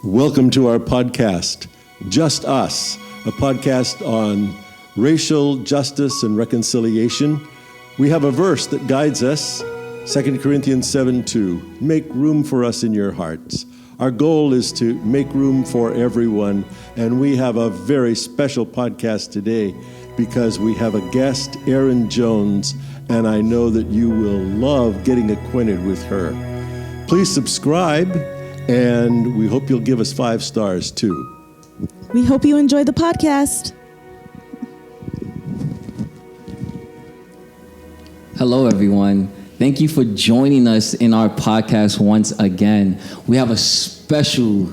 Welcome to our podcast, Just Us, a podcast on racial justice and reconciliation. We have a verse that guides us, 2 Corinthians 7:2. Make room for us in your hearts. Our goal is to make room for everyone, and we have a very special podcast today because we have a guest, Erin Jones, and I know that you will love getting acquainted with her. Please subscribe, and we hope you'll give us 5 stars too. We hope you enjoy the podcast. Hello, everyone. Thank you for joining us in our podcast once again. We have a special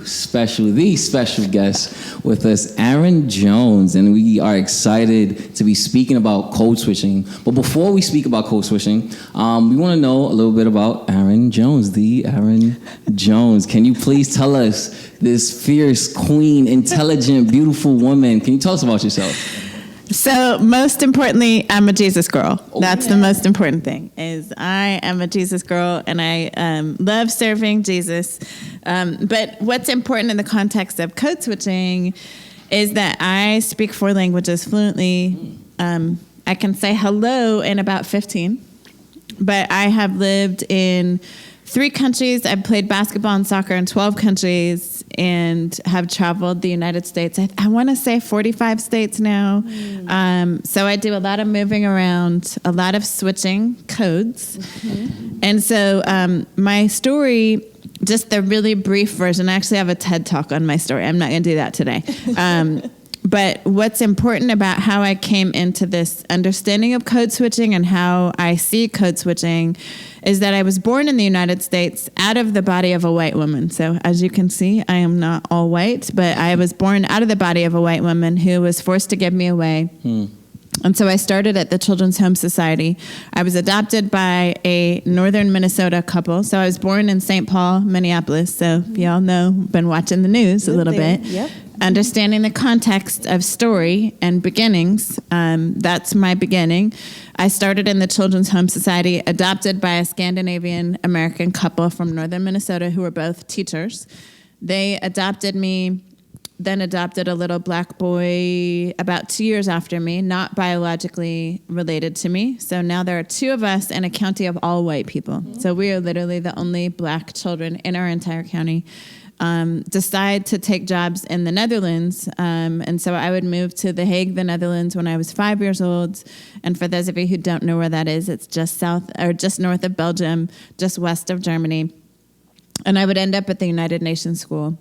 guest with us, Erin Jones, and we are excited to be speaking about code switching. But before we speak about code switching, we want to know a little bit about Erin Jones, the Erin Jones. Can you please tell us, this fierce, queen, intelligent, beautiful woman, can you tell us about yourself? So most importantly, I'm a Jesus girl. That's the most important thing, is I am a Jesus girl, and I love serving Jesus. But what's important in the context of code switching is that I speak 4 languages fluently. I can say hello in about 15, but I have lived in 3 countries. I've played basketball and soccer in 12 countries and have traveled the United States. I want to say 45 states now. So I do a lot of moving around, a lot of switching codes. And so my story, just the really brief version, I actually have a TED Talk on my story. I'm not going to do that today. But what's important about how I came into this understanding of code switching and how I see code switching is that I was born in the United States out of the body of a white woman. So as you can see, I am not all white, but I was born out of the body of a white woman who was forced to give me away. And so I started at the Children's Home Society. I was adopted by a northern Minnesota couple. So I was born in St. Paul, Minneapolis. So if y'all know, been watching the news a little bit. Yep. Understanding the context of story and beginnings, that's my beginning. I started in the Children's Home Society, adopted by a Scandinavian American couple from northern Minnesota who were both teachers. They adopted me, then adopted a little black boy about 2 years after me, not biologically related to me. So now there are 2 of us in a county of all white people. So we are literally the only black children in our entire county. Decide to take jobs in the Netherlands. And so I would move to The Hague, the Netherlands, when I was 5 years old. And for those of you who don't know where that is, it's just just north of Belgium, just west of Germany. And I would end up at the United Nations School.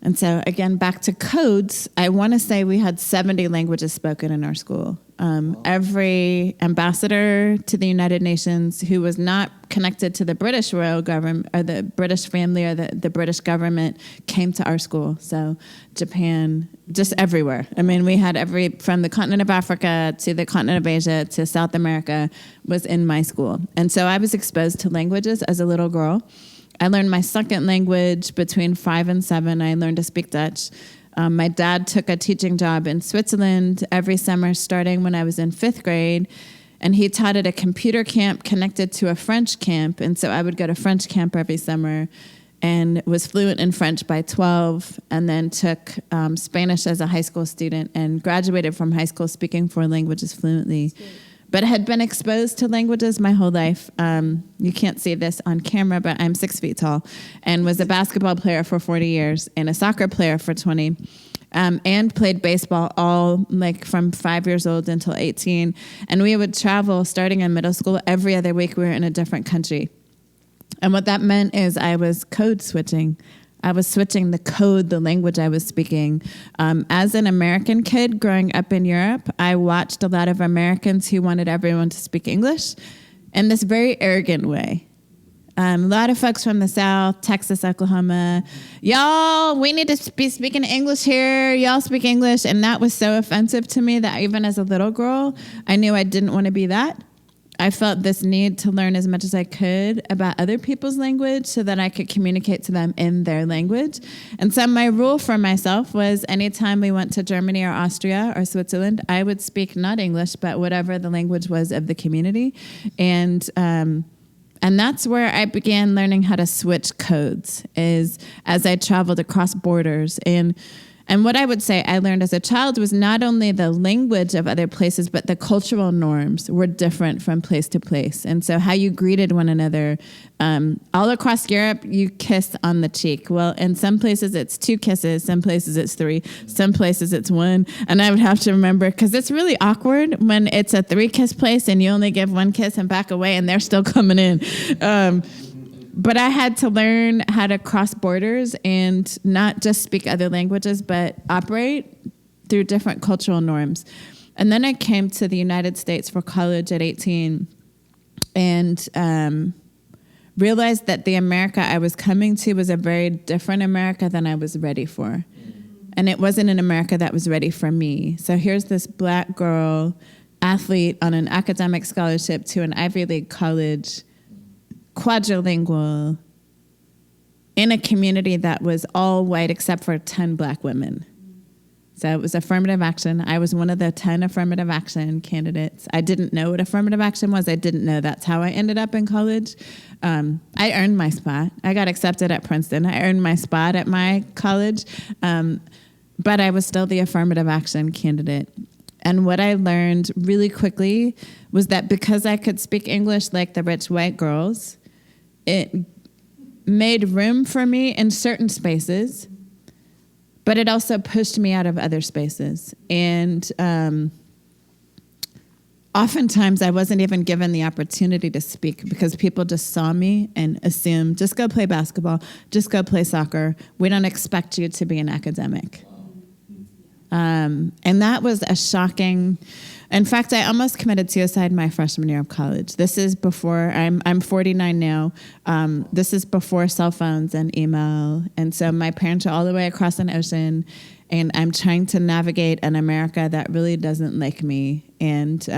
And so, again, back to codes, I want to say we had 70 languages spoken in our school. Every ambassador to the United Nations who was not connected to the British royal government or the British family or the British government came to our school. So Japan, just everywhere. I mean, we had from the continent of Africa to the continent of Asia to South America was in my school. And so I was exposed to languages as a little girl. I learned my second language between 5 and 7. I learned to speak Dutch. My dad took a teaching job in Switzerland every summer starting when I was in 5th grade. And he taught at a computer camp connected to a French camp. And so I would go to French camp every summer and was fluent in French by 12, and then took Spanish as a high school student and graduated from high school speaking 4 languages fluently. But I had been exposed to languages my whole life. You can't see this on camera, but I'm 6 feet tall and was a basketball player for 40 years and a soccer player for 20, and played baseball all from 5 years old until 18. And we would travel starting in middle school. Every other week we were in a different country. And what that meant is I was code switching. I was switching the code, the language I was speaking. As an American kid growing up in Europe, I watched a lot of Americans who wanted everyone to speak English in this very arrogant way. A lot of folks from the South, Texas, Oklahoma, y'all, we need to be speaking English here. Y'all speak English. And that was so offensive to me that even as a little girl, I knew I didn't want to be that. I felt this need to learn as much as I could about other people's language so that I could communicate to them in their language. And so my rule for myself was anytime we went to Germany or Austria or Switzerland, I would speak not English, but whatever the language was of the community. And And that's where I began learning how to switch codes, is as I traveled across borders. And what I would say I learned as a child was not only the language of other places, but the cultural norms were different from place to place. And so how you greeted one another, all across Europe, you kiss on the cheek. Well, in some places it's 2 kisses, some places it's 3, some places it's 1. And I would have to remember, because it's really awkward when it's a 3-kiss place and you only give 1 kiss and back away and they're still coming in. But I had to learn how to cross borders and not just speak other languages, but operate through different cultural norms. And then I came to the United States for college at 18 and realized that the America I was coming to was a very different America than I was ready for. And it wasn't an America that was ready for me. So here's this Black girl, athlete on an academic scholarship to an Ivy League college, quadrilingual, in a community that was all white except for 10 Black women. So it was affirmative action. I was one of the 10 affirmative action candidates. I didn't know what affirmative action was. I didn't know that's how I ended up in college. I earned my spot. I got accepted at Princeton. I earned my spot at my college. But I was still the affirmative action candidate. And what I learned really quickly was that because I could speak English like the rich white girls, it made room for me in certain spaces, but it also pushed me out of other spaces. And oftentimes I wasn't even given the opportunity to speak because people just saw me and assumed, just go play basketball, just go play soccer. We don't expect you to be an academic. And that was a shocking. In fact, I almost committed suicide my freshman year of college. This is before, I'm 49 now. This is before cell phones and email. And so my parents are all the way across an ocean, and I'm trying to navigate an America that really doesn't like me. And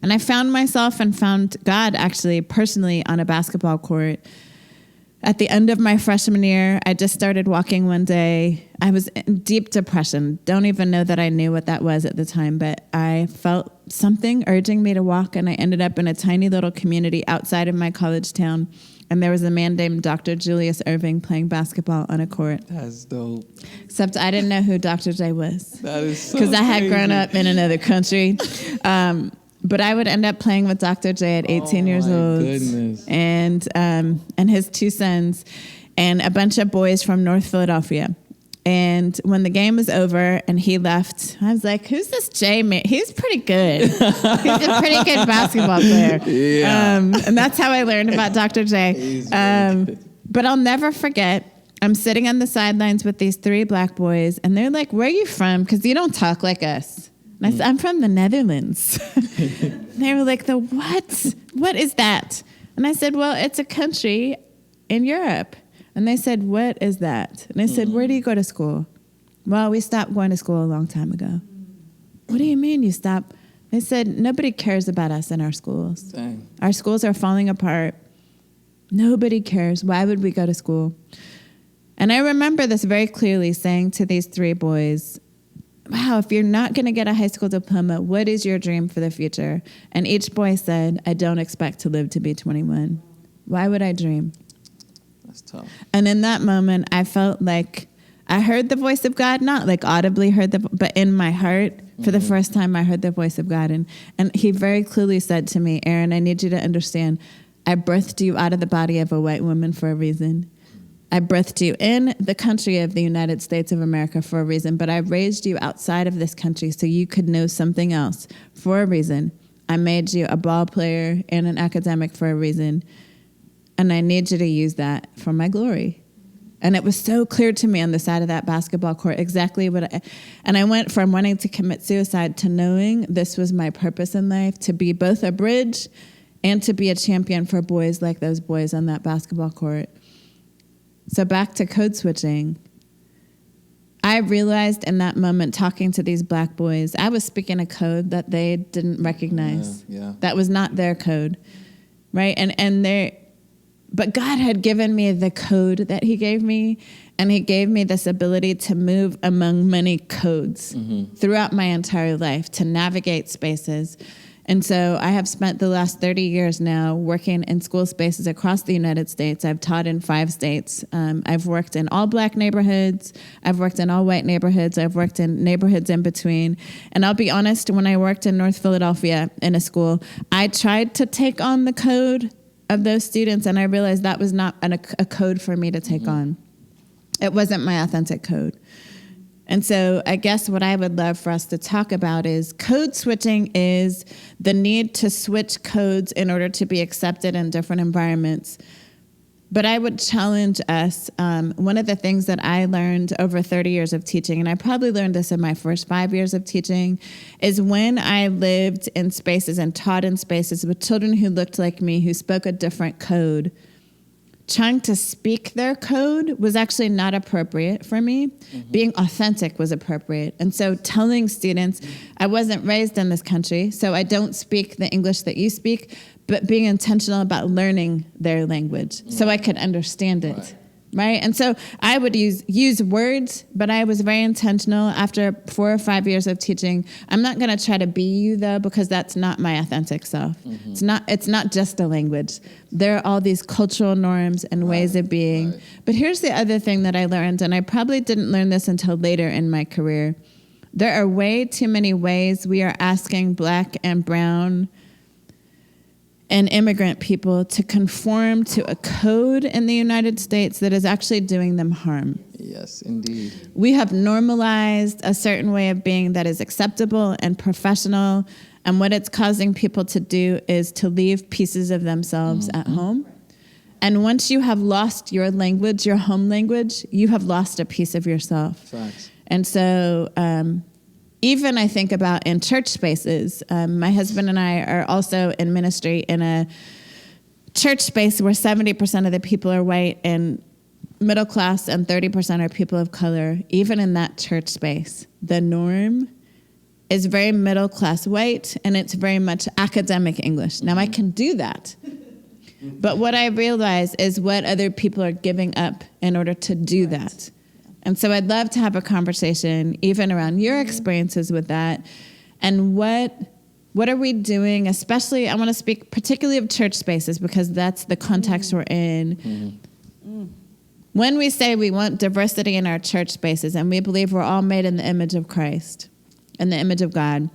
I found myself and found God actually personally on a basketball court. At the end of my freshman year, I just started walking one day. I was in deep depression. Don't even know that I knew what that was at the time, but I felt something urging me to walk, and I ended up in a tiny little community outside of my college town, and there was a man named Dr. Julius Irving playing basketball on a court. That's dope. Except I didn't know who Dr. J was. That is so because I had crazy. grown up in another country. But I would end up playing with Dr. J at 18 years old. Goodness. And his 2 sons and a bunch of boys from North Philadelphia. And when the game was over and he left, I was like, who's this J man? He's pretty good. He's a pretty good basketball player. Yeah. And that's how I learned about Dr. J. But I'll never forget, I'm sitting on the sidelines with these 3 Black boys, and they're like, where are you from? Because you don't talk like us. And I said, I'm from the Netherlands. They were like, the what? What is that? And I said, well, it's a country in Europe. And they said, what is that? And I said, where do you go to school? Well, we stopped going to school a long time ago. What do you mean you stopped? They said, nobody cares about us in our schools. Dang. Our schools are falling apart. Nobody cares. Why would we go to school? And I remember this very clearly, saying to these 3 boys, wow, if you're not going to get a high school diploma, what is your dream for the future? And each boy said, I don't expect to live to be 21. Why would I dream? That's tough. And in that moment, I felt like I heard the voice of God, not like audibly heard but in my heart, for the first time, I heard the voice of God. And he very clearly said to me, Erin, I need you to understand, I birthed you out of the body of a white woman for a reason. I birthed you in the country of the United States of America for a reason, but I raised you outside of this country so you could know something else for a reason. I made you a ball player and an academic for a reason, and I need you to use that for my glory. And it was so clear to me on the side of that basketball court exactly and I went from wanting to commit suicide to knowing this was my purpose in life, to be both a bridge and to be a champion for boys like those boys on that basketball court. So back to code switching. I realized in that moment, talking to these Black boys, I was speaking a code that they didn't recognize. Yeah. That was not their code, right? But God had given me the code that he gave me, and he gave me this ability to move among many codes throughout my entire life, to navigate spaces. And so I have spent the last 30 years now working in school spaces across the United States. I've taught in 5 states. I've worked in all black neighborhoods. I've worked in all white neighborhoods. I've worked in neighborhoods in between. And I'll be honest, when I worked in North Philadelphia in a school, I tried to take on the code of those students, and I realized that was not a code for me to take on. It wasn't my authentic code. And so I guess what I would love for us to talk about is code switching is the need to switch codes in order to be accepted in different environments. But I would challenge us, one of the things that I learned over 30 years of teaching, and I probably learned this in my first 5 years of teaching, is when I lived in spaces and taught in spaces with children who looked like me, who spoke a different code, trying to speak their code was actually not appropriate for me. Being authentic was appropriate. And so telling students, I wasn't raised in this country, so I don't speak the English that you speak, but being intentional about learning their language so I could understand it. Right? And so I would use words, but I was very intentional after 4 or 5 years of teaching. I'm not going to try to be you, though, because that's not my authentic self. It's not just a language. There are all these cultural norms and ways of being. But here's the other thing that I learned, and I probably didn't learn this until later in my career. There are way too many ways we are asking black and brown and immigrant people to conform to a code in the United States that is actually doing them harm. Yes, indeed. We have normalized a certain way of being that is acceptable and professional, and what it's causing people to do is to leave pieces of themselves at home. And once you have lost your language, your home language, you have lost a piece of yourself. Facts. And so even I think about in church spaces, my husband and I are also in ministry in a church space where 70% of the people are white and middle class and 30% are people of color. Even in that church space, the norm is very middle class white, and it's very much academic English. Now I can do that, but what I realize is what other people are giving up in order to do that. And so I'd love to have a conversation even around your experiences with that, and what are we doing, especially I want to speak particularly of church spaces because that's the context we're in. When we say we want diversity in our church spaces and we believe we're all made in the image of Christ, in the image of God,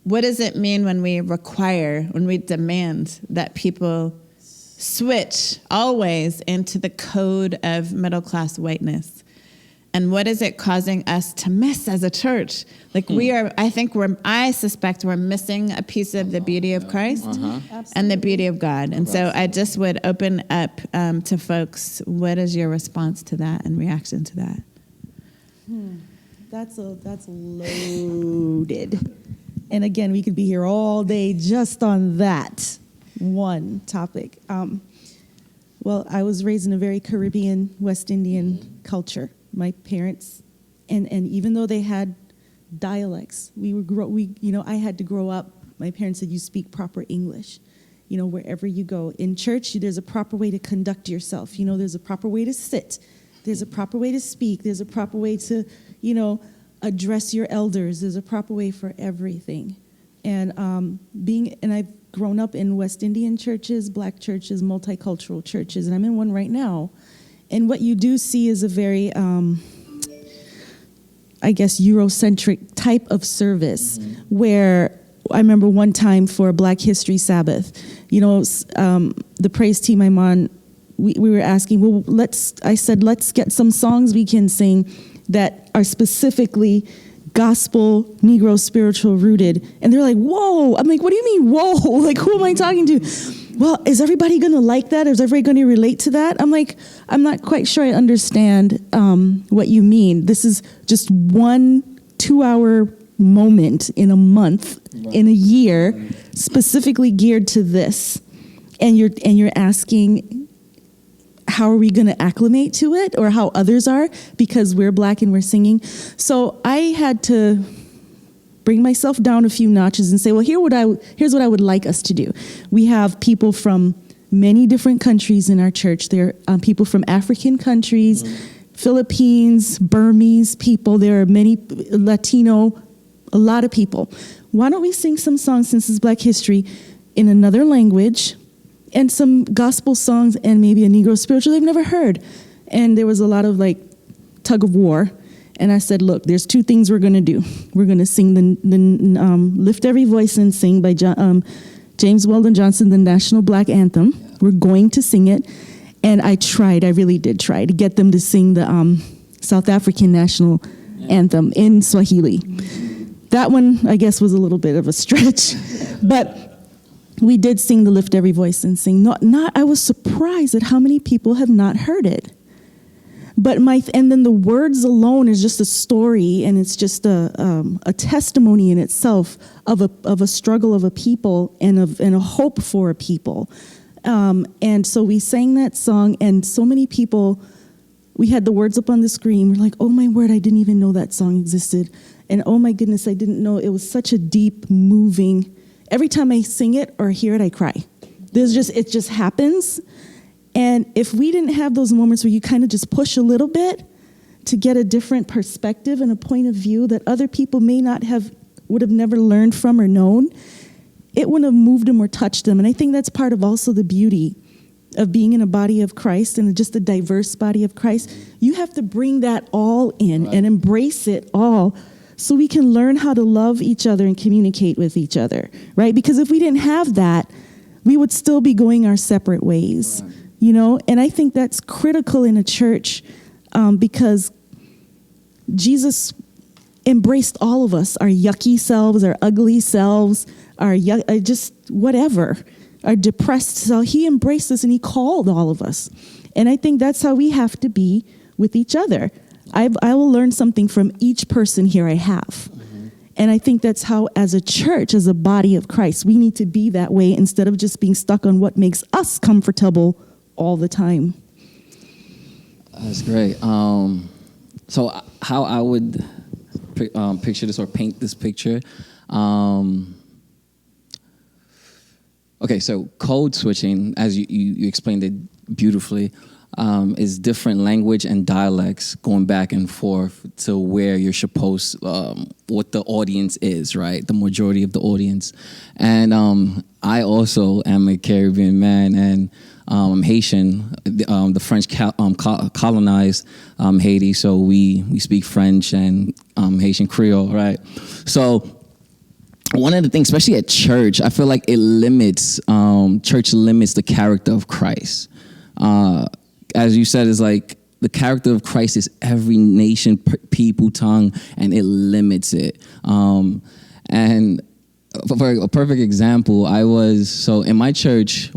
what does it mean when we demand that people switch always into the code of middle-class whiteness? And what is it causing us to miss as a church? Like I suspect we're missing a piece of the beauty of Christ and the beauty of God. And so I just would open up to folks, what is your response to that and reaction to that? That's loaded. And again, we could be here all day just on that one topic. Well, I was raised in a very Caribbean, West Indian culture. My parents, and even though they had dialects, I had to grow up. My parents said, you speak proper English. Wherever you go. In church, there's a proper way to conduct yourself. There's a proper way to sit. There's a proper way to speak. There's a proper way to, address your elders. There's a proper way for everything. And I've grown up in West Indian churches, black churches, multicultural churches, and I'm in one right now. And what you do see is a very, Eurocentric type of service where I remember one time for Black History Sabbath, the praise team I'm on, we were asking, I said, let's get some songs we can sing that are specifically gospel, Negro spiritual rooted. And they're like, whoa. I'm like, what do you mean, whoa? Like, who am I talking to? Well, is everybody going to like that? Is everybody going to relate to that? I'm like, I'm not quite sure I understand what you mean. This is just 1 2-hour moment in a month, in a year, specifically geared to this. And you're asking, how are we going to acclimate to it, or how others are because we're black and we're singing? So I had to bring myself down a few notches and say, well, here's what I would like us to do. We have people from many different countries in our church. There are people from African countries, Philippines, Burmese people. There are many Latino, a lot of people. why don't we sing some songs, since it's Black History, in another language, and some gospel songs and maybe a Negro spiritual they've never heard. And there was a lot of like tug of war. And I said, look, there's two things we're going to do. We're going to sing the Lift Every Voice and Sing by James Weldon Johnson, the National Black Anthem. Yeah. We're going to sing it. And I really did try to get them to sing the South African National Anthem in Swahili. That one, I guess, was a little bit of a stretch. But we did sing the Lift Every Voice and Sing. I was surprised at how many people have not heard it. But and then the words alone is just a story, and it's just a testimony in itself of a struggle of a people and a hope for a people. And so we sang that song, and so many people, we had the words up on the screen. We're like, oh my word, I didn't even know that song existed. And oh my goodness, I didn't know it was such a deep, moving. Every time I sing it or hear it, I cry. It just happens. And if we didn't have those moments where you kind of just push a little bit to get a different perspective and a point of view that other people would have never learned from or known, it wouldn't have moved them or touched them. And I think that's part of also the beauty of being in a body of Christ and just a diverse body of Christ. You have to bring that all in and embrace it all so we can learn how to love each other and communicate with each other, right? Because if we didn't have that, we would still be going our separate ways. Right. You know, and I think that's critical in a church because Jesus embraced all of us, our yucky selves, our ugly selves, our just whatever, our depressed self. He embraced us and he called all of us. And I think that's how we have to be with each other. I will learn something from each person here I have. Mm-hmm. And I think that's how, as a church, as a body of Christ, we need to be that way instead of just being stuck on what makes us comfortable all the time. That's great. So how I would picture this or paint this picture. Okay, so code switching, as you explained it beautifully, is different language and dialects going back and forth to where you're supposed, what the audience is, right? The majority of the audience. And I also am a Caribbean man, and I'm Haitian. The French colonized Haiti, so we speak French and Haitian Creole, right? So one of the things, especially at church, I feel like it limits, church limits the character of Christ. As you said, is like the character of Christ is every nation, people, tongue, and it limits it. And for a perfect example, so in my church,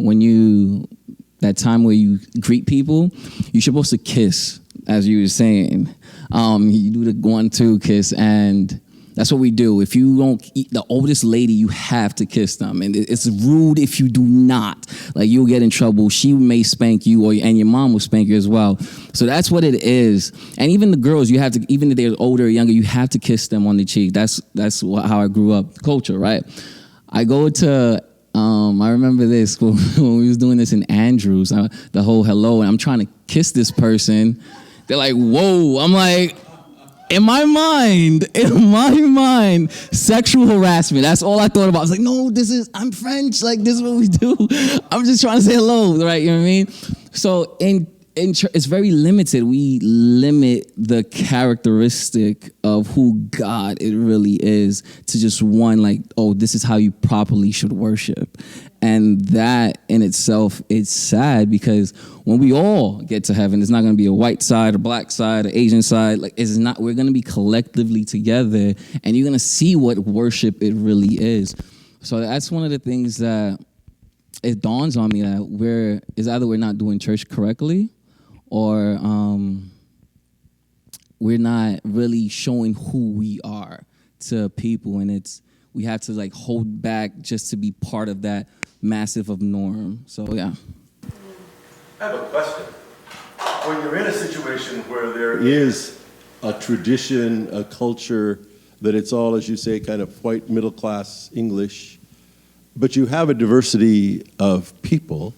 that time where you greet people, you're supposed to kiss, as you were saying. You do the 1-2 kiss, and that's what we do. If you don't eat the oldest lady, you have to kiss them. And it's rude if you do not. Like, you'll get in trouble. She may spank you, and your mom will spank you as well. So that's what it is. And even the girls, you have to, even if they're older or younger, you have to kiss them on the cheek. That's how I grew up, culture, right? I go to, I remember this when we was doing this in Andrews, the whole hello, and I'm trying to kiss this person. They're like, whoa. I'm like, in my mind, sexual harassment. That's all I thought about. I was like, no, I'm French. Like, this is what we do. I'm just trying to say hello, right? You know what I mean? So in church, it's very limited. We limit the characteristic of who God it really is to just one, like, oh, this is how you properly should worship. And that in itself is sad, because when we all get to heaven, it's not going to be a white side, a black side, an Asian side. Like, it's not. We're going to be collectively together, and you're going to see what worship it really is. So that's one of the things that it dawns on me, that either we're not doing church correctly, or we're not really showing who we are to people, and we have to like hold back just to be part of that massive of norm. So yeah. I have a question. When you're in a situation where there is a tradition, a culture, that it's all, as you say, kind of white middle class English, but you have a diversity of people,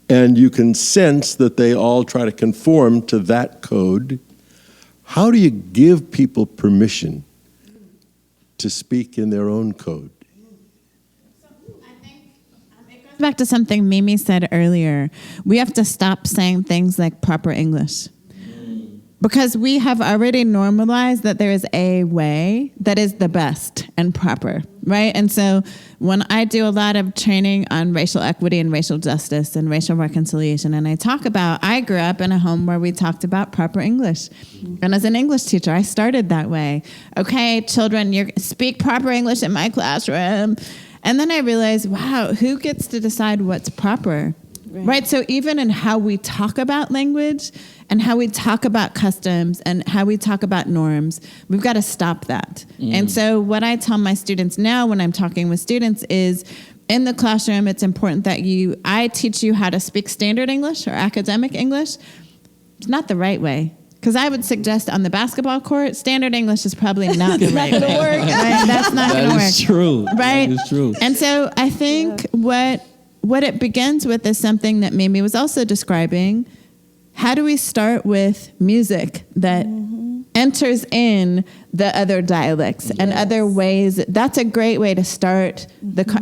and you can sense that they all try to conform to that code, how do you give people permission to speak in their own code? Back to something Mimi said earlier, we have to stop saying things like proper English. Because we have already normalized that there is a way that is the best and proper, right? And so when I do a lot of training on racial equity and racial justice and racial reconciliation, and I grew up in a home where we talked about proper English. And as an English teacher, I started that way. Okay, children, you speak proper English in my classroom. And then I realized, wow, who gets to decide what's proper? Right. So even in how we talk about language and how we talk about customs and how we talk about norms, we've got to stop that. And so what I tell my students now when I'm talking with students is in the classroom, it's important that I teach you how to speak standard English or academic English. It's not the right way. Because I would suggest on the basketball court, standard English is probably not the right way. Right? That's not going to work. That is true. Right? That is true. And so I think what it begins with is something that Mimi was also describing. How do we start with music that enters in the other dialects and other ways? That's a great way to start.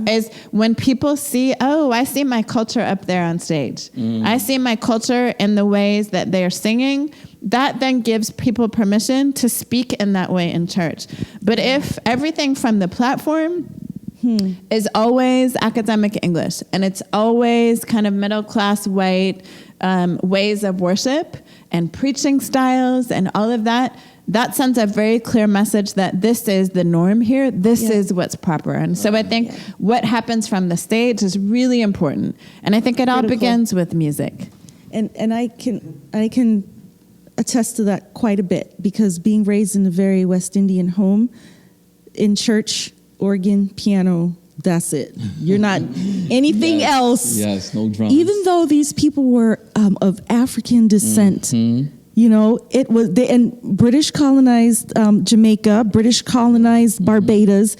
Is when people see, oh, I see my culture up there on stage. I see my culture in the ways that they're singing. That then gives people permission to speak in that way in church. But if everything from the platform is always academic English, and it's always kind of middle-class white ways of worship and preaching styles and all of that, that sends a very clear message that this is the norm here. This is what's proper. And so I think what happens from the stage is really important. And I think it all begins with music. And I can attest to that quite a bit, because being raised in a very West Indian home, in church, organ, piano, that's it. You're not anything else. Yes, no drums. Even though these people were of African descent, you know, and British colonized Jamaica, British colonized Barbados,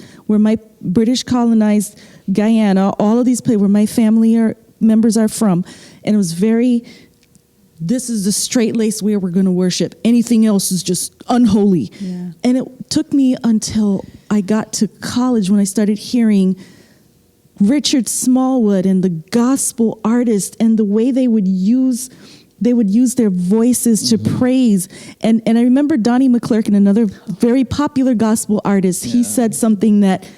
British colonized Guyana, all of these places where my family members are from. And it was this is the straight-laced way we're going to worship. Anything else is just unholy. Yeah. And it took me until I got to college when I started hearing Richard Smallwood and the gospel artists and the way they would use their voices to praise. And I remember Donnie McClurkin, another very popular gospel artist, he said something that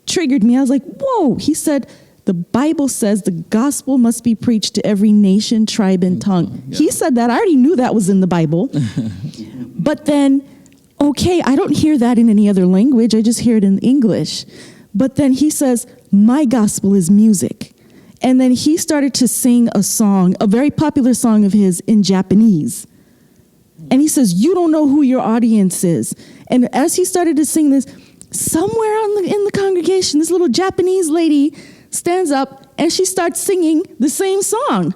triggered me. I was like, whoa. He said, the Bible says the gospel must be preached to every nation, tribe, and tongue. Yeah. He said that. I already knew that was in the Bible. But then, okay, I don't hear that in any other language. I just hear it in English. But then he says, my gospel is music. And then he started to sing a song, a very popular song of his in Japanese. And he says, you don't know who your audience is. And as he started to sing this, somewhere in the congregation, this little Japanese lady stands up and she starts singing the same song.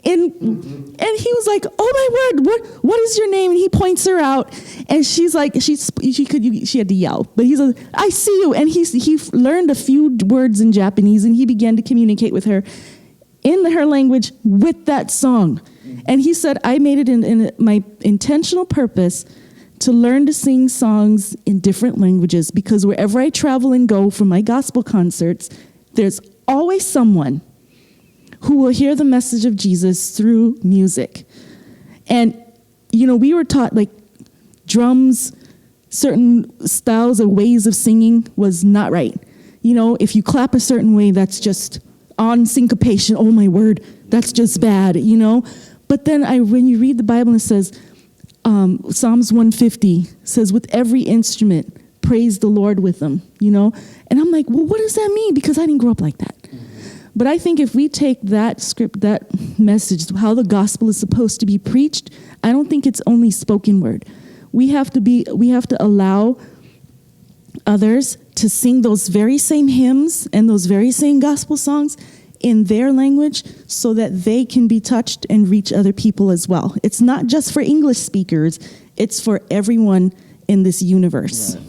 And he was like, oh my word, what is your name? And he points her out, and she's like, she had to yell, but he's like, I see you. And he learned a few words in Japanese, and he began to communicate with her in her language with that song. And he said, I made it in my intentional purpose to learn to sing songs in different languages, because wherever I travel and go for my gospel concerts, there's always someone who will hear the message of Jesus through music. And, you know, we were taught like drums, certain styles or ways of singing was not right. You know, if you clap a certain way, that's just on syncopation. Oh my word, that's just bad, you know. But then when you read the Bible, it says, Psalms 150 says, with every instrument, praise the Lord with them, you know. And I'm like, well, what does that mean? Because I didn't grow up like that. But I think if we take that script, that message, how the gospel is supposed to be preached, I don't think it's only spoken word. We have to allow others to sing those very same hymns and those very same gospel songs in their language so that they can be touched and reach other people as well. It's not just for English speakers, it's for everyone in this universe. Right.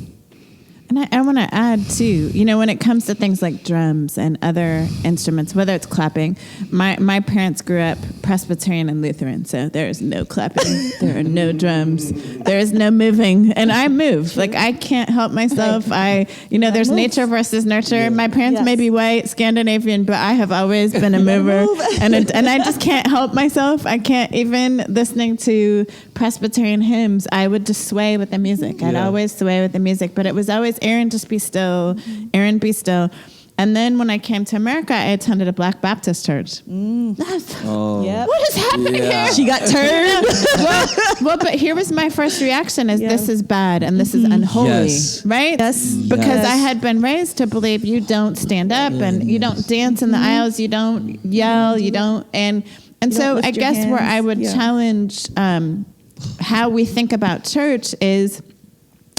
And I want to add too, when it comes to things like drums and other instruments, whether it's clapping, my parents grew up Presbyterian and Lutheran, so there is no clapping, there are no drums, there is no moving, and I move. Like I can't help myself. There's nature versus nurture. Yeah. My parents may be white, Scandinavian, but I have always been a mover, and I just can't help myself. I can't even listening to Presbyterian hymns. I would just sway with the music. I'd always sway with the music, but it was always Erin, just be still. Erin, be still. And then when I came to America, I attended a Black Baptist church. What is happening here? She got turned. well, but here was my first reaction is this is bad and this is unholy, right? Yes. Because I had been raised to believe you don't stand up and you don't dance in the aisles, you don't yell, you don't, and so I guess where I would challenge how we think about church is,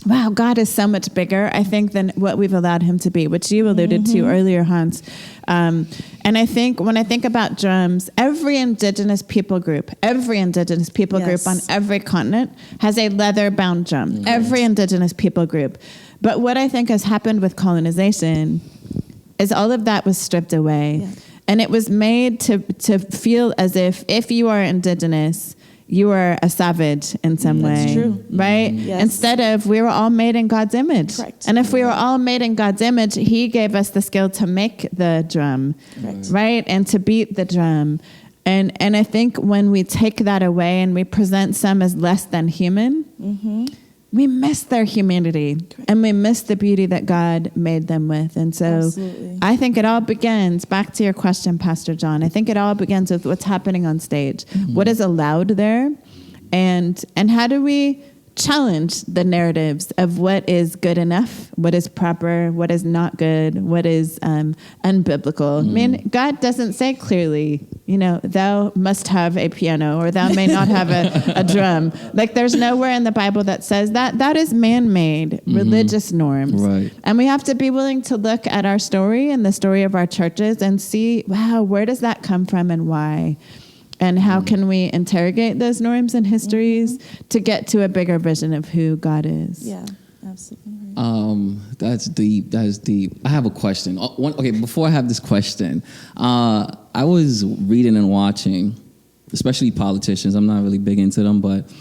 wow, God is so much bigger, I think, than what we've allowed him to be, which you alluded to earlier, Hans. And I think when I think about drums, every indigenous people group on every continent has a leather-bound drum. Right. Every indigenous people group. But what I think has happened with colonization is all of that was stripped away. Yeah. And it was made to feel as if you are indigenous, you are a savage in some way. That's true. Right? Yes. Instead of, we were all made in God's image. Correct. And if we were all made in God's image, he gave us the skill to make the drum, right? And to beat the drum. And I think when we take that away and we present some as less than human, we miss their humanity. Correct. And we miss the beauty that God made them with. And so I think it all begins, back to your question, Pastor John, I think it all begins with what's happening on stage. What is allowed there? And how do we challenge the narratives of what is good enough, what is proper, what is not good, what is unbiblical. I mean, God doesn't say clearly, thou must have a piano or thou may not have a drum. Like there's nowhere in the Bible that says that. That is man-made religious norms. Right. And we have to be willing to look at our story and the story of our churches and see, wow, where does that come from and why? And how can we interrogate those norms and histories to get to a bigger vision of who God is? Yeah, absolutely. Right. That's deep. That's deep. I have a question. Before I have this question, I was reading and watching, especially politicians. I'm not really big into them, but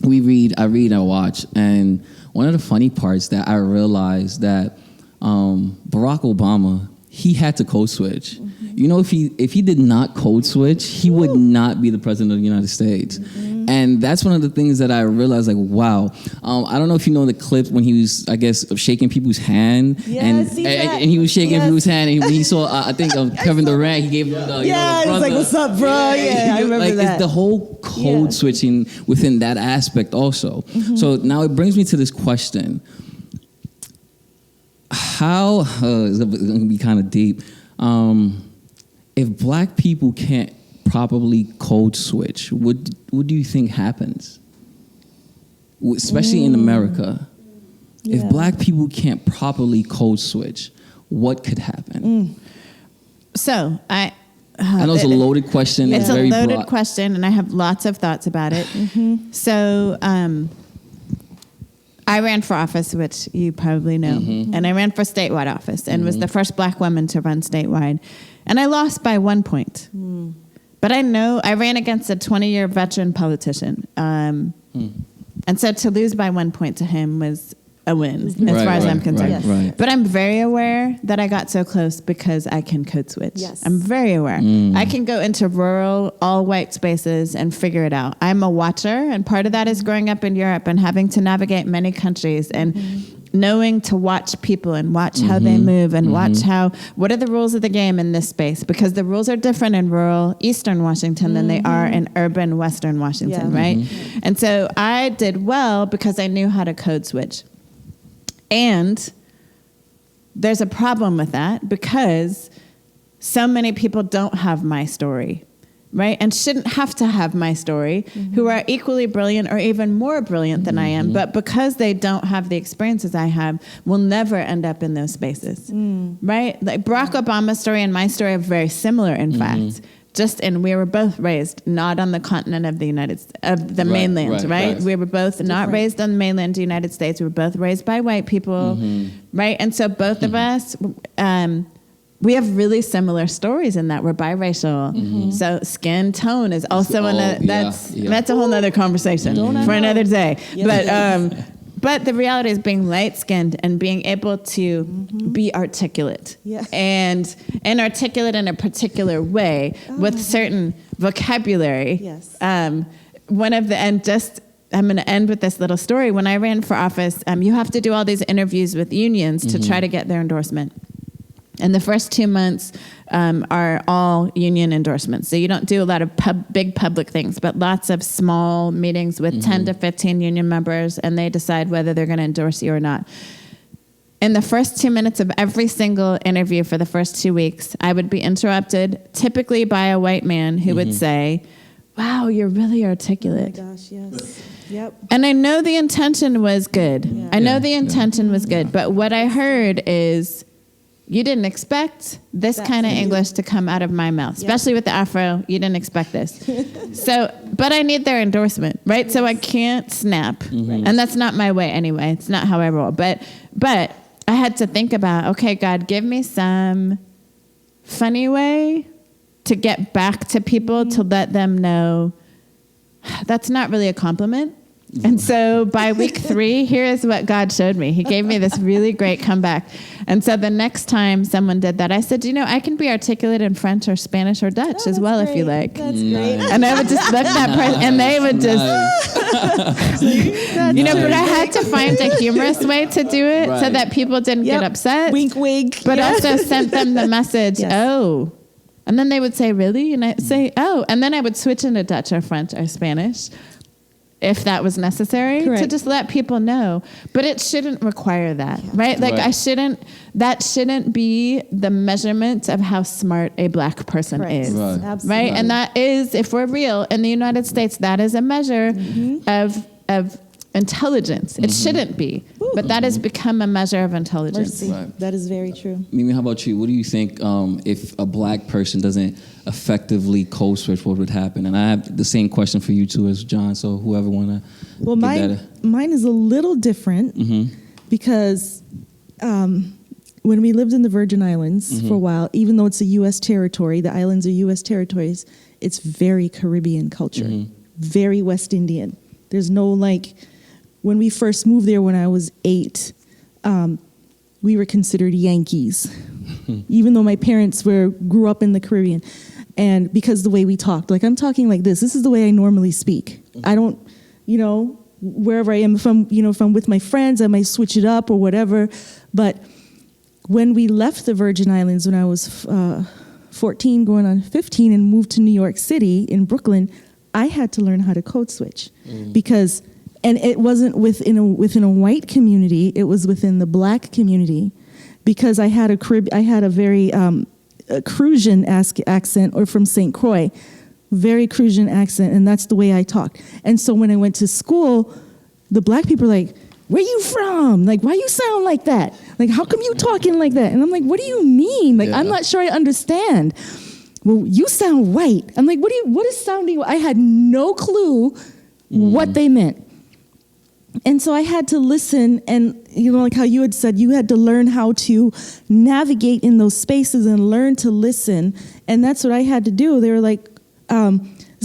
I read and watch. And one of the funny parts that I realized that Barack Obama, he had to code switch. If he did not code switch, he would not be the president of the United States. And that's one of the things that I realized, like, wow. I don't know if you know the clip when he was, I guess, shaking people's hand. And he was shaking people's hand. And when he saw, I think, Kevin Durant, he gave him the, he was like, what's up, bro? I remember that. It's the whole code switching within that aspect also. So now it brings me to this question. How, it's going to be kind of deep. If black people can't properly code switch, what do you think happens? Especially in America. If black people can't properly code switch, what could happen? So I know it's a loaded question. It's a loaded question, and I have lots of thoughts about it. So I ran for office, which you probably know, and I ran for statewide office and was the first black woman to run statewide. And I lost by 1 point. But I know I ran against a 20-year veteran politician. And so to lose by 1 point to him was a win, as far as I'm concerned. Right. But I'm very aware that I got so close because I can code switch. Yes. I'm very aware. I can go into rural, all-white spaces and figure it out. I'm a watcher, and part of that is growing up in Europe and having to navigate many countries and knowing to watch people and watch how they move and watch what are the rules of the game in this space, because the rules are different in rural Eastern Washington than they are in urban Western Washington, right? And so I did well because I knew how to code switch. And there's a problem with that because so many people don't have my story, right? And shouldn't have to have my story, who are equally brilliant or even more brilliant than I am, but because they don't have the experiences I have, will never end up in those spaces, right? Like Barack Obama's story and my story are very similar, in fact. we were both raised not on the continent of the mainland, right? We were both not raised on the mainland of the United States. We were both raised by white people, right? And so both of us, we have really similar stories in that we're biracial. So skin tone is also that's a whole nother conversation for another day. But the reality is being light-skinned and being able to be articulate and articulate in a particular way with certain vocabulary. Yes. I'm going to end with this little story. When I ran for office, you have to do all these interviews with unions to try to get their endorsement. And the first 2 months are all union endorsements. So you don't do a lot of big public things, but lots of small meetings with 10 to 15 union members, and they decide whether they're going to endorse you or not. In the first 2 minutes of every single interview for the first 2 weeks, I would be interrupted, typically by a white man who would say, "Wow, you're really articulate." Oh my gosh, yes. Yep. And I know the intention was good. Yeah. I know the intention was good, but what I heard is, you didn't expect this kind of English to come out of my mouth, especially with the Afro. You didn't expect this. But I need their endorsement, right? So I can't snap. And that's not my way anyway. It's not how I roll. But I had to think about, okay, God, give me some funny way to get back to people to let them know that's not really a compliment. And so by week 3, here is what God showed me. He gave me this really great comeback. And so the next time someone did that, I said, I can be articulate in French or Spanish or Dutch as well, if you like. That's great. And I would just look at that person, and they would just, but I had to find a humorous way to do it so that people didn't get upset. Wink, wink. But also sent them the message, oh. And then they would say, really? And I'd say, oh. And then I would switch into Dutch or French or Spanish, if that was necessary, to just let people know. But it shouldn't require that, right? Like that shouldn't be the measurement of how smart a black person is, right? And that is, if we're real, in the United States, that is a measure of intelligence. It shouldn't be, but that has become a measure of intelligence. That is very true. Mimi, how about you? What do you think if a black person doesn't effectively code switch, what would happen? And I have the same question for you too as John, so whoever want to. Well, mine is a little different because when we lived in the Virgin Islands for a while, even though it's a U.S. territory, the islands are U.S. territories, it's very Caribbean culture, very West Indian. There's no when we first moved there when I was 8, we were considered Yankees, even though my parents grew up in the Caribbean. And because the way we talked, I'm talking like this is the way I normally speak. I don't, wherever I am, if I'm with my friends, I might switch it up or whatever. But when we left the Virgin Islands when I was 14, going on 15, and moved to New York City in Brooklyn, I had to learn how to code switch because, and it wasn't within a white community, it was within the black community, because I had a very Crucian accent, or from St. Croix, very Crucian accent, and that's the way I talked. And so when I went to school, the black people were like, "Where you from? Why you sound like that? How come you talking like that?" And I'm like, "What do you mean? I'm not sure I understand." "Well, you sound white." I'm like, what is sounding? I had no clue what they meant. And so I had to listen, and like how you had said, you had to learn how to navigate in those spaces and learn to listen. And that's what I had to do. They were like,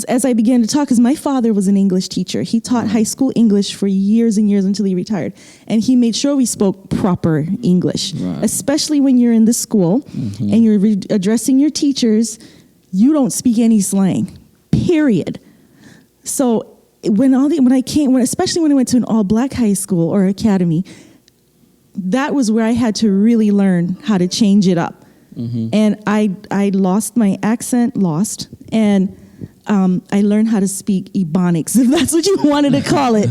as I began to talk, because my father was an English teacher. He taught high school English for years and years until he retired. And he made sure we spoke proper English, especially when you're in the school and you're addressing your teachers. You don't speak any slang, period. So especially when I went to an all-black high school or academy, that was where I had to really learn how to change it up. And I lost my accent, and I learned how to speak Ebonics, if that's what you wanted to call it.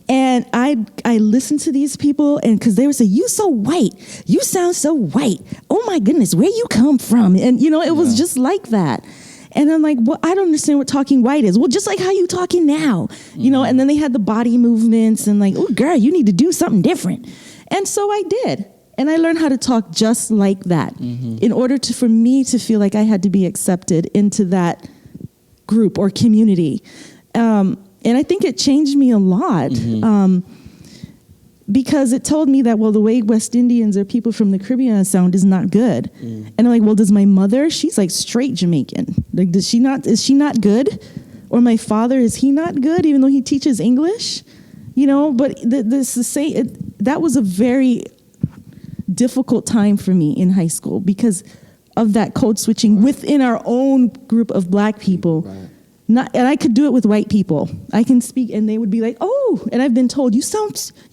And I listened to these people, and because they would say, "You so white, you sound so white. Oh my goodness, where you come from?" And it was just like that. And I'm like, well, I don't understand what talking white is. Well, just like how you talking now, and then they had the body movements and "Oh, girl, you need to do something different." And so I did. And I learned how to talk just like that in order for me to feel like I had to be accepted into that group or community. And I think it changed me a lot because it told me that, well, the way West Indians or people from the Caribbean sound is not good. And I'm like, well, does my mother, she's like straight Jamaican. Like, is she not good? Or my father, is he not good, even though he teaches English? You know, but that was a very difficult time for me in high school because of that code switching within our own group of black people. And I could do it with white people. I can speak, and they would be like, "Oh," and I've been told, "You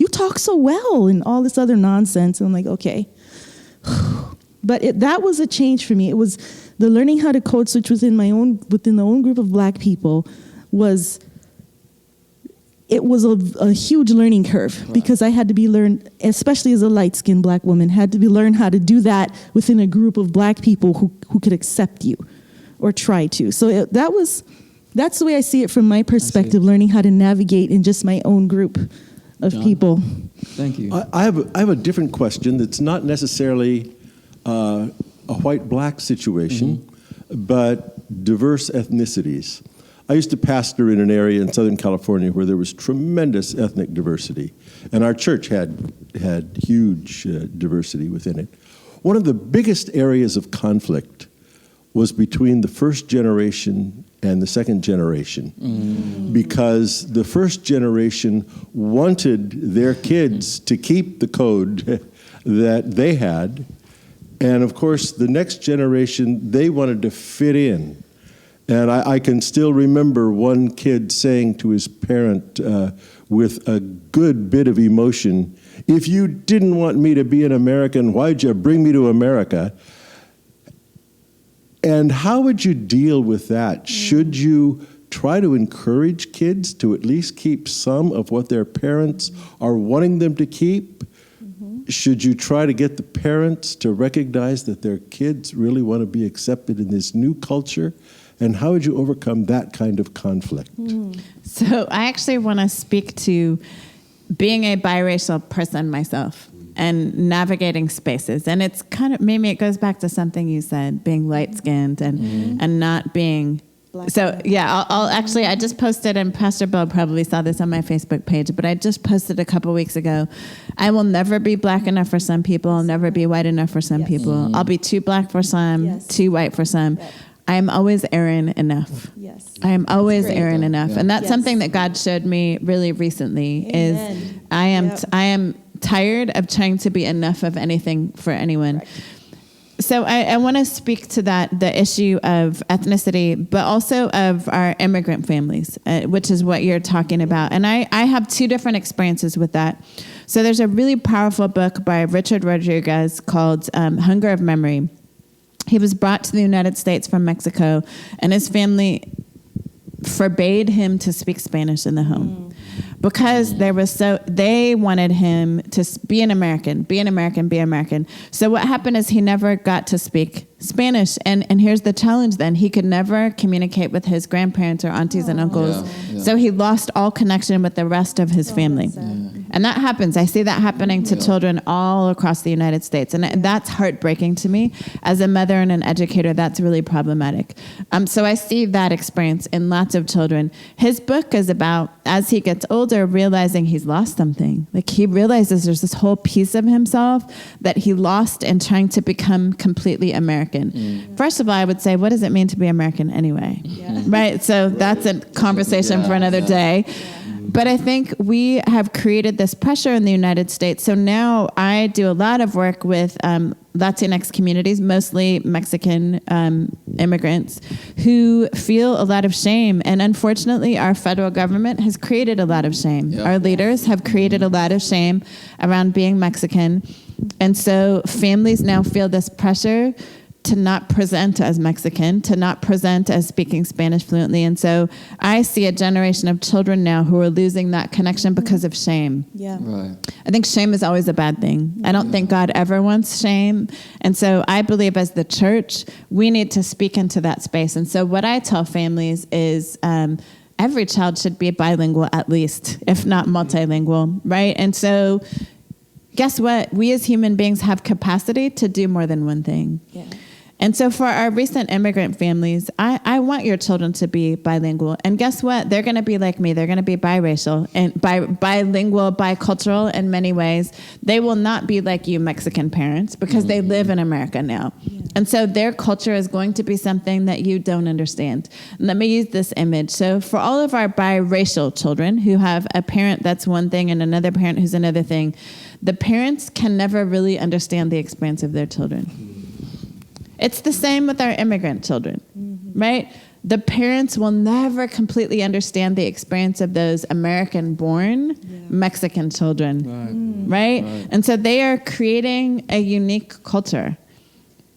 talk so well," and all this other nonsense. And I'm like, okay. But that was a change for me. It was the learning how to code switch within the own group of black people was a huge learning curve because I had to learn, especially as a light-skinned black woman, learn how to do that within a group of black people who could accept you or try to. So that's the way I see it from my perspective, learning how to navigate in just my own group of people. Thank you. I have a different question that's not necessarily a white-black situation, but diverse ethnicities. I used to pastor in an area in Southern California where there was tremendous ethnic diversity, and our church had huge diversity within it. One of the biggest areas of conflict was between the first generation and the second generation, because the first generation wanted their kids to keep the code that they had, and of course the next generation, they wanted to fit in. And I can still remember one kid saying to his parent with a good bit of emotion, "If you didn't want me to be an American, why'd you bring me to America?" And how would you deal with that? Should you try to encourage kids to at least keep some of what their parents are wanting them to keep? Should you try to get the parents to recognize that their kids really want to be accepted in this new culture? And how would you overcome that kind of conflict? So I actually want to speak to being a biracial person myself and navigating spaces. And it's kind of, maybe it goes back to something you said, being light-skinned and not being... Black. So yeah, I'll actually, I just posted, and Pastor Bill probably saw this on my Facebook page, but I just posted a couple weeks ago, I will never be black enough for some people. I'll never be white enough for some people. I'll be too black for some, too white for some. I am always Erin enough. Yes. I am always Erin enough. And that's something that God showed me really recently. Amen. Is I am tired of trying to be enough of anything for anyone. Correct. So I want to speak to that, the issue of ethnicity, but also of our immigrant families, which is what you're talking about. And I have two different experiences with that. So there's a really powerful book by Richard Rodriguez called Hunger of Memory. He was brought to the United States from Mexico, and his family forbade him to speak Spanish in the home because they wanted him to be an American, be an American, be American. So what happened is he never got to speak Spanish. And here's the challenge then. He could never communicate with his grandparents or aunties and uncles. Yeah. So he lost all connection with the rest of his family. And that happens. I see that happening to children all across the United States. And that's heartbreaking to me. As a mother and an educator, that's really problematic. So I see that experience in lots of children. His book is about, as he gets older, realizing he's lost something. Like he realizes there's this whole piece of himself that he lost in trying to become completely American. First of all, I would say, what does it mean to be American anyway? Right? So that's a conversation for another day. But I think we have created this pressure in the United States. So now I do a lot of work with Latinx communities, mostly Mexican immigrants, who feel a lot of shame. And unfortunately, our federal government has created a lot of shame. Yep. Our leaders have created a lot of shame around being Mexican. And so families now feel this pressure to not present as Mexican, to not present as speaking Spanish fluently. And so I see a generation of children now who are losing that connection because of shame. Yeah. Right. I think shame is always a bad thing. I don't think God ever wants shame. And so I believe as the church, we need to speak into that space. And so what I tell families is every child should be bilingual at least, if not multilingual, right? And so guess what? We as human beings have capacity to do more than one thing. Yeah. And so for our recent immigrant families, I want your children to be bilingual. And guess what? They're going to be like me. They're going to be biracial and bilingual, bicultural in many ways. They will not be like you Mexican parents because they live in America now. Yeah. And so their culture is going to be something that you don't understand. And let me use this image. So for all of our biracial children who have a parent that's one thing and another parent who's another thing, the parents can never really understand the experience of their children. It's the same with our immigrant children, right? The parents will never completely understand the experience of those American-born Mexican children, right? And so they are creating a unique culture.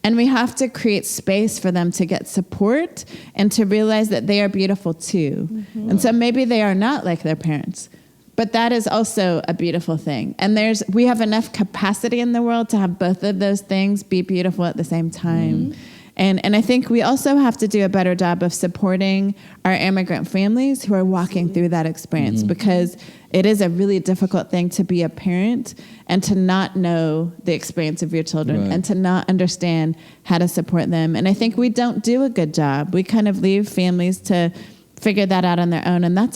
And we have to create space for them to get support and to realize that they are beautiful too. And so maybe they are not like their parents. But that is also a beautiful thing. And we have enough capacity in the world to have both of those things be beautiful at the same time. And I think we also have to do a better job of supporting our immigrant families who are walking through that experience because it is a really difficult thing to be a parent and to not know the experience of your children and to not understand how to support them. And I think we don't do a good job. We kind of leave families to figure that out on their own. And that's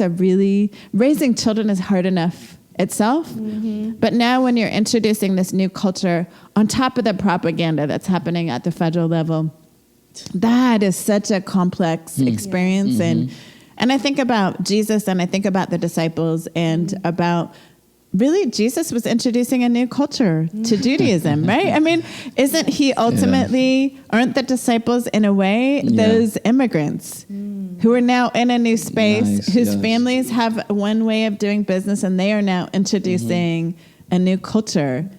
raising children is hard enough itself. But now when you're introducing this new culture on top of the propaganda that's happening at the federal level, that is such a complex experience. And I think about Jesus and I think about the disciples and about really Jesus was introducing a new culture to Judaism, right? I mean, isn't he ultimately, aren't the disciples in a way those immigrants who are now in a new space, whose families have one way of doing business and they are now introducing a new culture?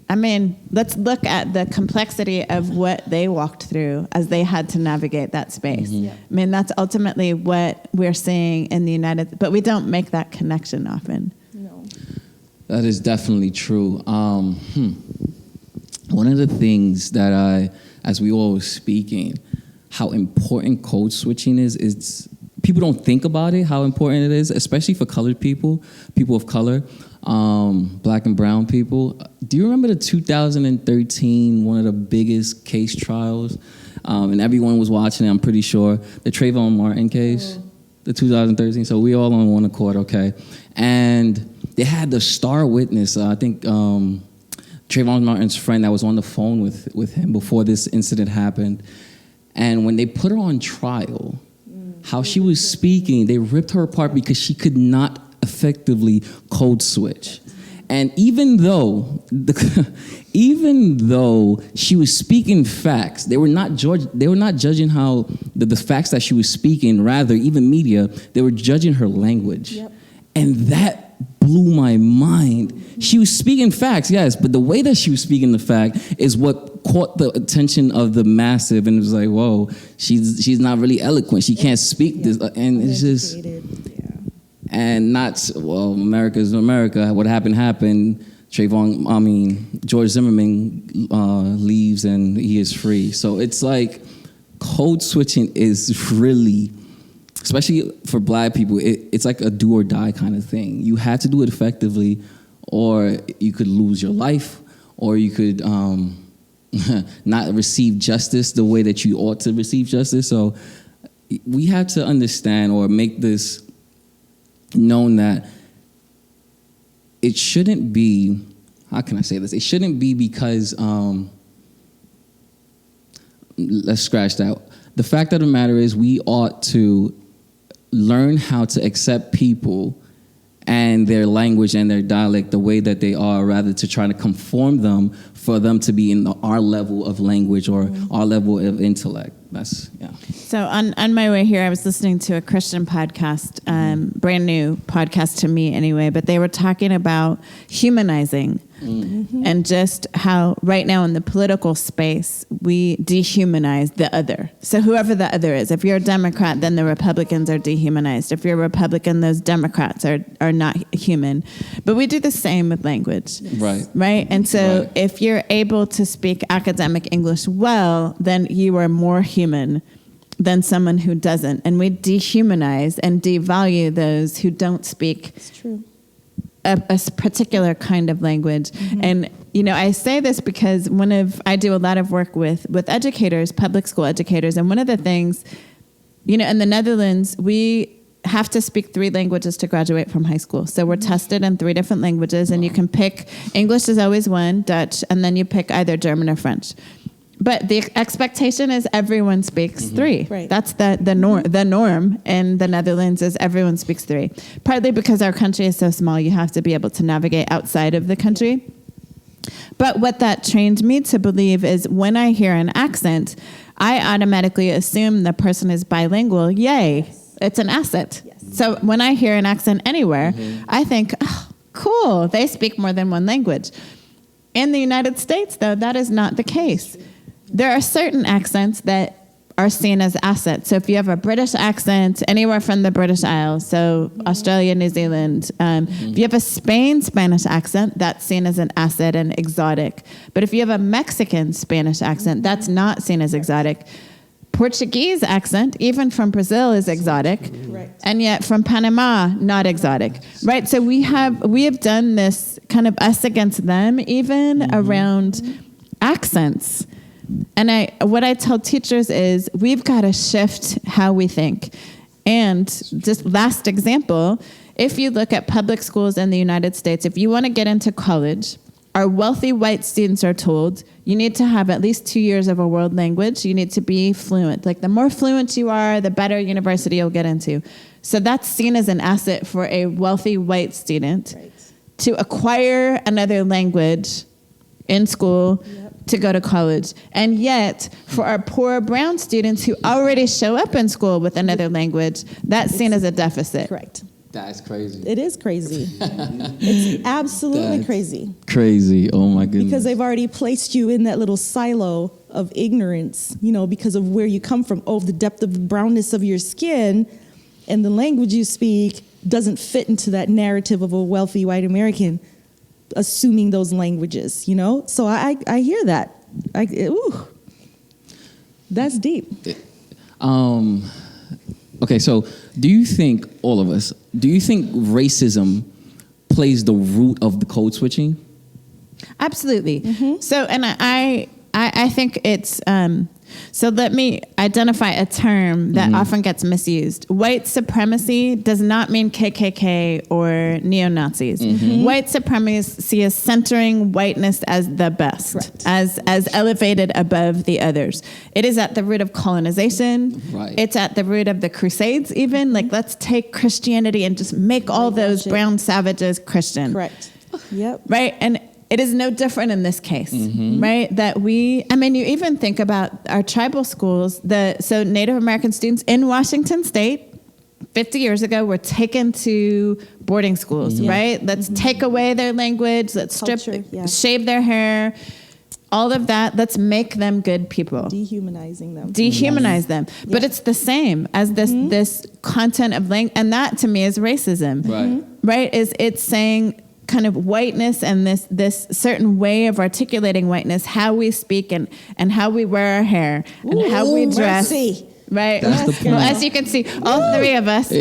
I mean, let's look at the complexity of what they walked through as they had to navigate that space. I mean, that's ultimately what we're seeing in the United, but we don't make that connection often. That is definitely true. One of the things that as we all were speaking, how important code switching is people don't think about it, how important it is, especially for colored people of color, black and brown people. Do you remember the 2013, one of the biggest case trials? And everyone was watching it, I'm pretty sure, the Trayvon Martin case, the 2013. So we all on one accord, okay. And they had the star witness, I think Trayvon Martin's friend that was on the phone with him before this incident happened. And when they put her on trial, how she was speaking, they ripped her apart because she could not effectively code switch. And even though she was speaking facts, they were not judging how the facts that she was speaking, rather, even media, they were judging her language. And that blew my mind. She was speaking facts, yes, but the way that she was speaking the fact is what caught the attention of the massive, and it was like, whoa, she's not really eloquent. She can't speak this, and it's just, and not, well, America's America. What happened. George Zimmerman leaves and he is free. So it's like code switching is really, especially for black people, it's like a do or die kind of thing. You have to do it effectively, or you could lose your life, or you could not receive justice the way that you ought to receive justice. So we have to understand or make this known that it shouldn't be, how can I say this? It shouldn't be because, let's scratch that. The fact of the matter is we ought to learn how to accept people and their language and their dialect the way that they are, rather to try to conform them for them to be in our level of language or our level of intellect. That's, yeah. So on my way here, I was listening to a Christian podcast, brand new podcast to me anyway, but they were talking about humanizing and just how right now in the political space, we dehumanize the other. So whoever the other is, if you're a Democrat, then the Republicans are dehumanized. If you're a Republican, those Democrats are not human. But we do the same with language. Right? And so if you're able to speak academic English well, then you are more human than someone who doesn't. And we dehumanize and devalue those who don't speak a particular kind of language. And, I say this because I do a lot of work with educators, public school educators. And one of the things, in the Netherlands, we have to speak 3 languages to graduate from high school. So we're tested in 3 different languages, and you can pick, English is always one, Dutch, and then you pick either German or French. But the expectation is everyone speaks 3. Right. That's the norm in the Netherlands is everyone speaks 3. Partly because our country is so small, you have to be able to navigate outside of the country. But what that trained me to believe is when I hear an accent, I automatically assume the person is bilingual. Yay. Yes. It's an asset. Yes. So when I hear an accent anywhere, I think, oh, cool, they speak more than one language. In the United States, though, that is not the case. There are certain accents that are seen as assets. So if you have a British accent anywhere from the British Isles, so Australia, New Zealand, if you have a Spanish accent, that's seen as an asset and exotic. But if you have a Mexican Spanish accent, that's not seen as exotic. Portuguese accent, even from Brazil, is exotic, right. And yet from Panama, not exotic, right? So we have done this kind of us against them, even around accents. And what I tell teachers is we've got to shift how we think. And just last example, if you look at public schools in the United States, if you want to get into college, our wealthy white students are told you need to have at least 2 years of a world language. You need to be fluent. Like the more fluent you are, the better university you'll get into. So that's seen as an asset for a wealthy white student to acquire another language in school to go to college. And yet, for our poor brown students who already show up in school with another language, that's seen as a deficit. Correct. That's crazy. It is crazy. It's absolutely crazy. Crazy. Oh my goodness. Because they've already placed you in that little silo of ignorance, because of where you come from. Oh, the depth of the brownness of your skin and the language you speak doesn't fit into that narrative of a wealthy white American assuming those languages, So I hear that. That's deep. Okay, so do you think racism plays the root of the code switching? Absolutely. So, and I think it's, so let me identify a term that often gets misused. White supremacy does not mean KKK or neo-Nazis. White supremacy is centering whiteness as the best, as elevated above the others. It is at the root of colonization. Right. It's at the root of the Crusades even. Like, let's take Christianity and just make all those brown savages Christian. Correct. Yep. Right? And it is no different in this case, right? That you even think about our tribal schools, so Native American students in Washington State 50 years ago were taken to boarding schools, right? Let's take away their language, let's shave their hair, all of that. Let's make them good people. Dehumanize them. But it's the same as this content of language. And that to me is racism, right? It's saying kind of whiteness and this certain way of articulating whiteness, how we speak and how we wear our hair and how we dress. Mercy. Right. That's the point. Well, as you can see, all three of us, we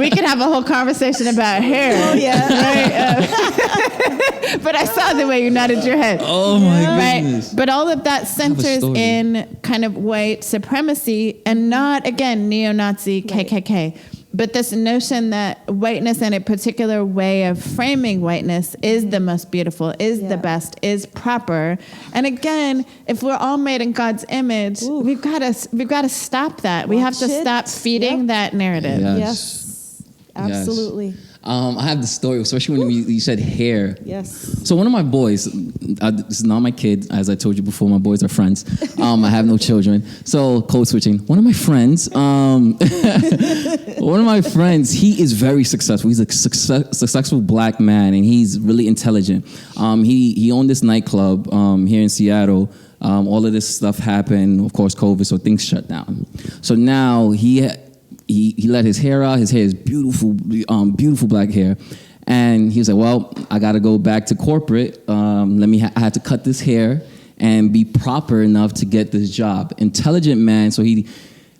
could have a whole conversation about hair. Oh, yeah. Right? But I saw the way you nodded your head. Oh, my goodness. But all of that centers in kind of white supremacy and not, again, neo-Nazi, KKK. But this notion that whiteness and a particular way of framing whiteness is the most beautiful, is the best, is proper. And again, if we're all made in God's image, we've got to stop that. We have to stop feeding that narrative. Yes. Absolutely. Yes. I have the story, especially when you said hair. Yes. So one of my boys, this is not my kid, as I told you before, my boys are friends. I have no children. So code switching. One of my friends, he is very successful. He's a successful black man, and he's really intelligent. He owned this nightclub here in Seattle. All of this stuff happened, of course, COVID, so things shut down. So now he let his hair out. His hair is beautiful, beautiful black hair. And he was like, well, I got to go back to corporate. I had to cut this hair and be proper enough to get this job. Intelligent man. So he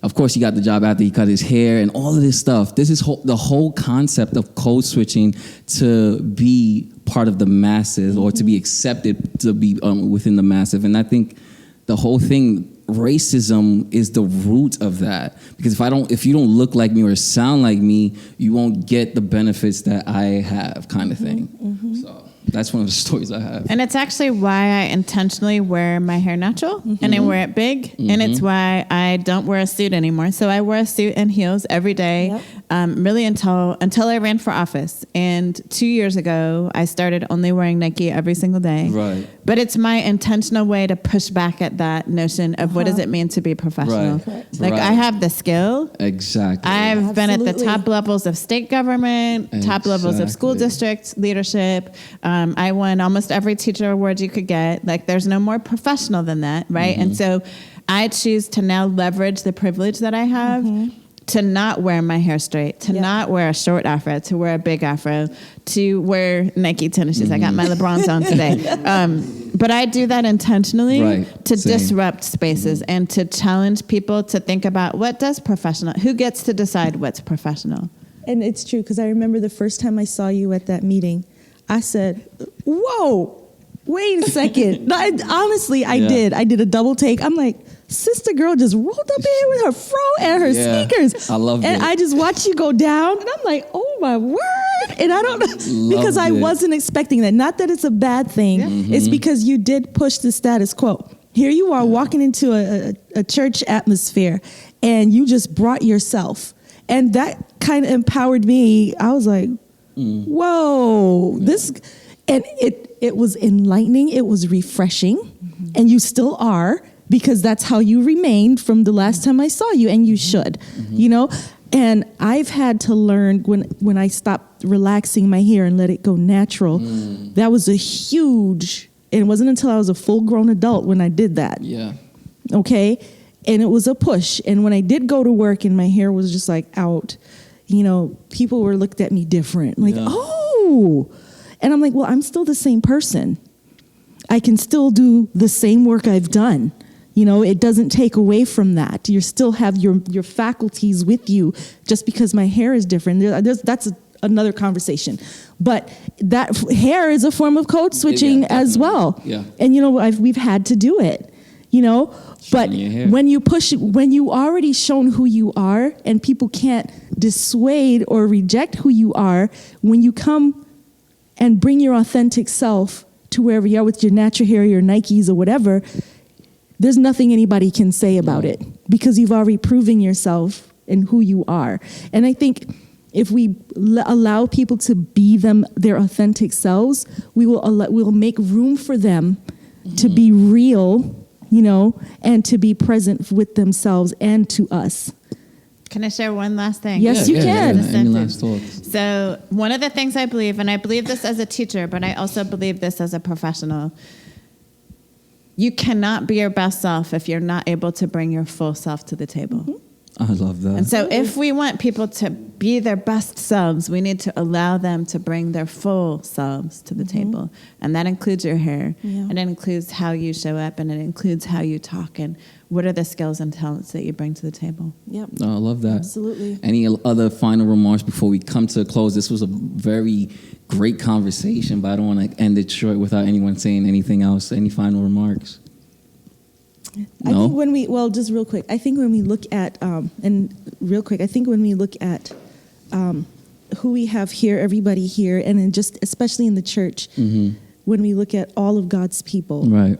of course, he got the job after he cut his hair and all of this stuff. This is the whole concept of code switching to be part of the masses or to be accepted to be within the massive. And I think the whole thing, racism is the root of that. Because if you don't look like me or sound like me, you won't get the benefits that I have, kind of thing. So that's one of the stories I have. And it's actually why I intentionally wear my hair natural and I wear it big. And it's why I don't wear a suit anymore. So I wear a suit and heels every day, really until I ran for office. And 2 years ago, I started only wearing Nike every single day. Right. But it's my intentional way to push back at that notion of what does it mean to be professional. Right. Like Right. I have the skill. Exactly. I've been at the Absolutely. top levels of state government, top levels of school Exactly. district leadership. I won almost every teacher award you could get. Like there's no more professional than that, right? And so I choose to now leverage the privilege that I have to not wear my hair straight, to not wear a short afro, to wear a big afro, to wear Nike tennis shoes. I got my LeBrons on today. But I do that intentionally to Same. disrupt spaces and to challenge people to think about what does professional, who gets to decide what's professional? And it's true, because I remember the first time I saw you at that meeting, I said, whoa, wait a second. No, honestly, I did. I did a double take. I'm like, sister girl just rolled up in here with her fro and her sneakers. I loved and it. I just watched you go down, and I'm like, oh my word. And I don't know, because I Loved it. wasn't expecting that. Not that it's a bad thing. It's because you did push the status quo. Here you are walking into a church atmosphere, and you just brought yourself. And that kind of empowered me. I was like, whoa, this, and it was enlightening. It was refreshing, and you still are, because that's how you remained from the last time I saw you, and you should, you know. And I've had to learn when I stopped relaxing my hair and let it go natural. That was a huge. It wasn't until I was a full-grown adult when I did that. Yeah. Okay, and it was a push. And when I did go to work and my hair was just like out, you know, people were looked at me different. Like, oh. And I'm like, well, I'm still the same person. I can still do the same work I've done. You know, it doesn't take away from that. You still have your faculties with you just because my hair is different. That's another conversation. But that hair is a form of code switching as well. Yeah. And, you know, we've had to do it, you know. But your hair. when you push it, when you already shown who you are and people can't dissuade or reject who you are, when you come and bring your authentic self to wherever you are with your natural hair, your Nikes or whatever, there's nothing anybody can say about it, because you've already proven yourself and who you are. And I think if we allow people to be their authentic selves, we'll make room for them to be real, you know, and to be present with themselves and to us. Can I share one last thing? Yes, you can. Any last thoughts? So one of the things I believe, and I believe this as a teacher, but I also believe this as a professional, you cannot be your best self if you're not able to bring your full self to the table. I love that. And so if we want people to be their best selves, we need to allow them to bring their full selves to the table. And that includes your hair. Yeah. And it includes how you show up, and it includes how you talk, and what are the skills and talents that you bring to the table. Yep. I love that. Absolutely. Any other final remarks before we come to a close? This was a very great conversation, but I don't want to end it short without anyone saying anything else. Any final remarks? I think just real quick, I think when we look at, who we have here, everybody here, and then just especially in the church, when we look at all of God's people, Right.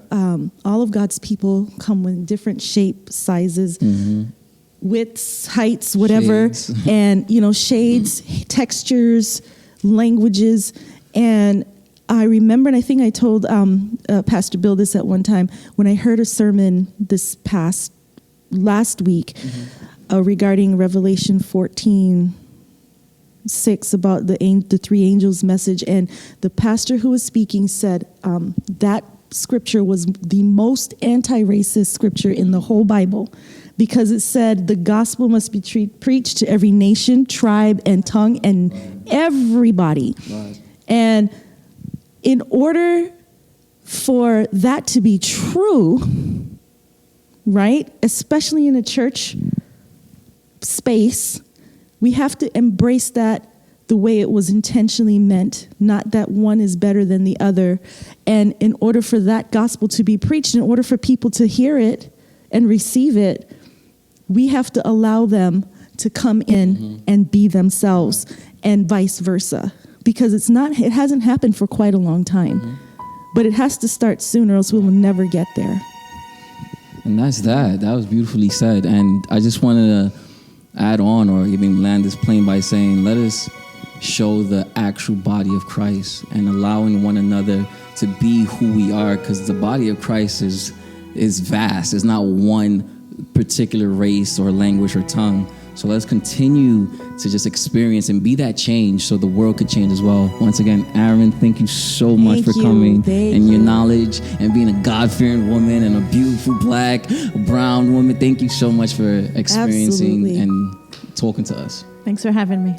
All of God's people come with different shapes, sizes, widths, heights, whatever, Shades. and, you know, shades, textures, languages, and I remember, and I think I told Pastor Bill this at one time, when I heard a sermon last week regarding Revelation 14:6 about the three angels' message, and the pastor who was speaking said that scripture was the most anti-racist scripture in the whole Bible, because it said the gospel must be preached to every nation, tribe, and tongue, and everybody. Right. And in order for that to be true, right, especially in a church space, we have to embrace that the way it was intentionally meant, not that one is better than the other. And in order for that gospel to be preached, in order for people to hear it and receive it, we have to allow them to come in and be themselves, and vice versa. Because it hasn't happened for quite a long time. But it has to start soon, or else we will never get there. And that's that. That was beautifully said. And I just wanted to add on, or even land this plane by saying, let us show the actual body of Christ and allowing one another to be who we are, because the body of Christ is vast. It's not one particular race or language or tongue. So let's continue to just experience and be that change so the world could change as well. Once again, Erin, thank you so much for coming and your knowledge and being a God-fearing woman and a beautiful black, brown woman. Thank you so much for experiencing and talking to us. Thanks for having me.